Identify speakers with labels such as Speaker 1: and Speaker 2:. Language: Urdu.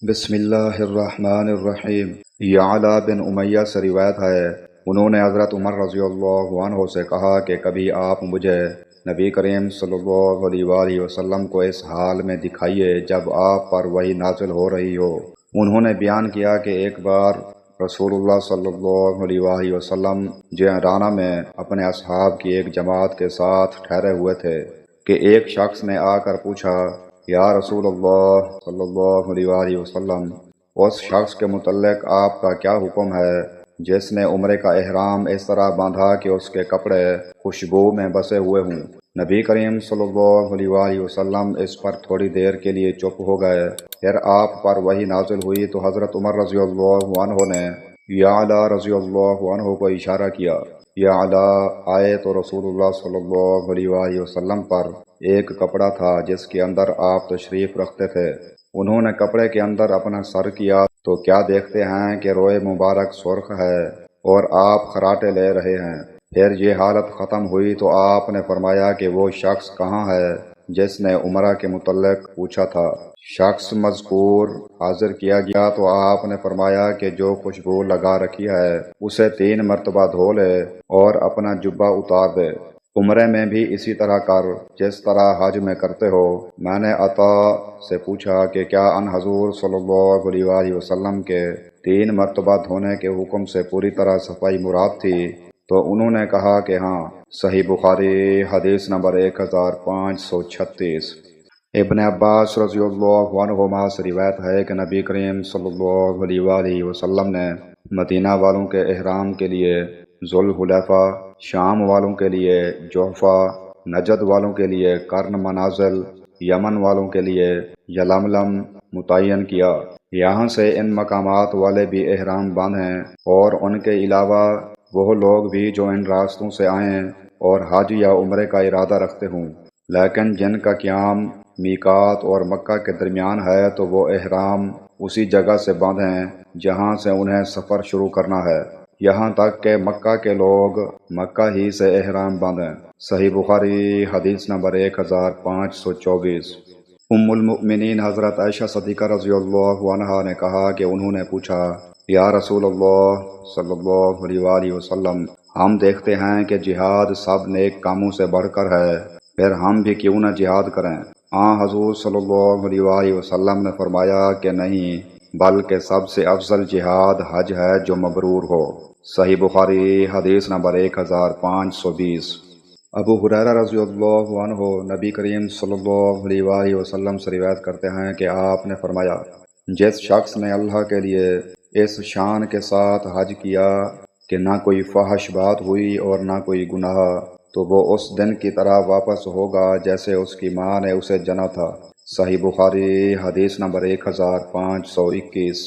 Speaker 1: بسم اللہ الرحمن الرحیم۔ یعلا بن امیہ سے روایت ہے، انہوں نے حضرت عمر رضی اللہ عنہ سے کہا کہ کبھی آپ مجھے نبی کریم صلی اللہ علیہ وآلہ وسلم کو اس حال میں دکھائیے جب آپ پر وحی نازل ہو رہی ہو۔ انہوں نے بیان کیا کہ ایک بار رسول اللہ صلی اللہ علیہ وآلہ وسلم جعرانہ میں اپنے اصحاب کی ایک جماعت کے ساتھ ٹھہرے ہوئے تھے کہ ایک شخص نے آ کر پوچھا، یا رسول اللہ صلی اللہ علیہ وآلہ وسلم، اس شخص کے متعلق آپ کا کیا حکم ہے جس نے عمرے کا احرام اس طرح باندھا کہ اس کے کپڑے خوشبو میں بسے ہوئے ہوں؟ نبی کریم صلی اللہ علیہ وآلہ وسلم اس پر تھوڑی دیر کے لیے چپ ہو گئے۔ پھر آپ پر وحی نازل ہوئی تو حضرت عمر رضی اللہ عنہ نے یعلا رضی اللہ عنہ کو اشارہ کیا۔ یعلا آئے تو رسول اللہ صلی اللہ علیہ وآلہ وسلم پر ایک کپڑا تھا جس کے اندر آپ تشریف رکھتے تھے۔ انہوں نے کپڑے کے اندر اپنا سر کیا تو کیا دیکھتے ہیں کہ روئے مبارک سرخ ہے اور آپ خراٹے لے رہے ہیں۔ پھر یہ حالت ختم ہوئی تو آپ نے فرمایا کہ وہ شخص کہاں ہے جس نے عمرہ کے متعلق پوچھا تھا؟ شخص مذکور حاضر کیا گیا تو آپ نے فرمایا کہ جو خوشبو لگا رکھی ہے اسے 3 مرتبہ دھو لے اور اپنا جبہ اتار دے۔ عمرے میں بھی اسی طرح کر جس طرح حج میں کرتے ہو۔ میں نے عطا سے پوچھا کہ کیا ان حضور صلی اللہ علیہ وآلہ وسلم کے 3 مرتبہ دھونے کے حکم سے پوری طرح صفائی مراد تھی؟ تو انہوں نے کہا کہ ہاں۔ صحیح بخاری حدیث نمبر 1536۔ ابن عباس رضی اللہ عنہما سے روایت ہے کہ نبی کریم صلی اللہ علیہ وآلہ وسلم نے مدینہ والوں کے احرام کے لیے ذوالحلیفہ، شام والوں کے لیے جحفہ، نجد والوں کے لیے قرن منازل، یمن والوں کے لیے یلملم متعین کیا۔ یہاں سے ان مقامات والے بھی احرام باندھیں اور ان کے علاوہ وہ لوگ بھی جو ان راستوں سے آئیں اور حج یا عمرے کا ارادہ رکھتے ہوں، لیکن جن کا قیام میقات اور مکہ کے درمیان ہے تو وہ احرام اسی جگہ سے باندھیں جہاں سے انہیں سفر شروع کرنا ہے، یہاں تک کہ مکہ کے لوگ مکہ ہی سے احرام باندھیں۔ صحیح بخاری حدیث نمبر 1524۔ ام المؤمنین حضرت عائشہ صدیقہ رضی اللہ عنہا نے کہا کہ انہوں نے پوچھا، یا رسول اللہ صلی اللہ علیہ وآلہ وسلم، ہم دیکھتے ہیں کہ جہاد سب نیک کاموں سے بڑھ کر ہے، پھر ہم بھی کیوں نہ جہاد کریں؟ حضور صلی اللہ علیہ وآلہ وسلم نے فرمایا کہ نہیں، بلکہ سب سے افضل جہاد حج ہے جو مبرور ہو۔ صحیح بخاری حدیث نمبر 1520۔ ابو ہریرہ رضی اللہ عنہ نبی کریم صلی اللہ علیہ وآلہ وسلم سے روایت کرتے ہیں کہ آپ نے فرمایا، جس شخص نے اللہ کے لیے اس شان کے ساتھ حج کیا کہ نہ کوئی فحش بات ہوئی اور نہ کوئی گناہ، تو وہ اس دن کی طرح واپس ہوگا جیسے اس کی ماں نے اسے جنا تھا۔ صحیح بخاری حدیث نمبر 1521۔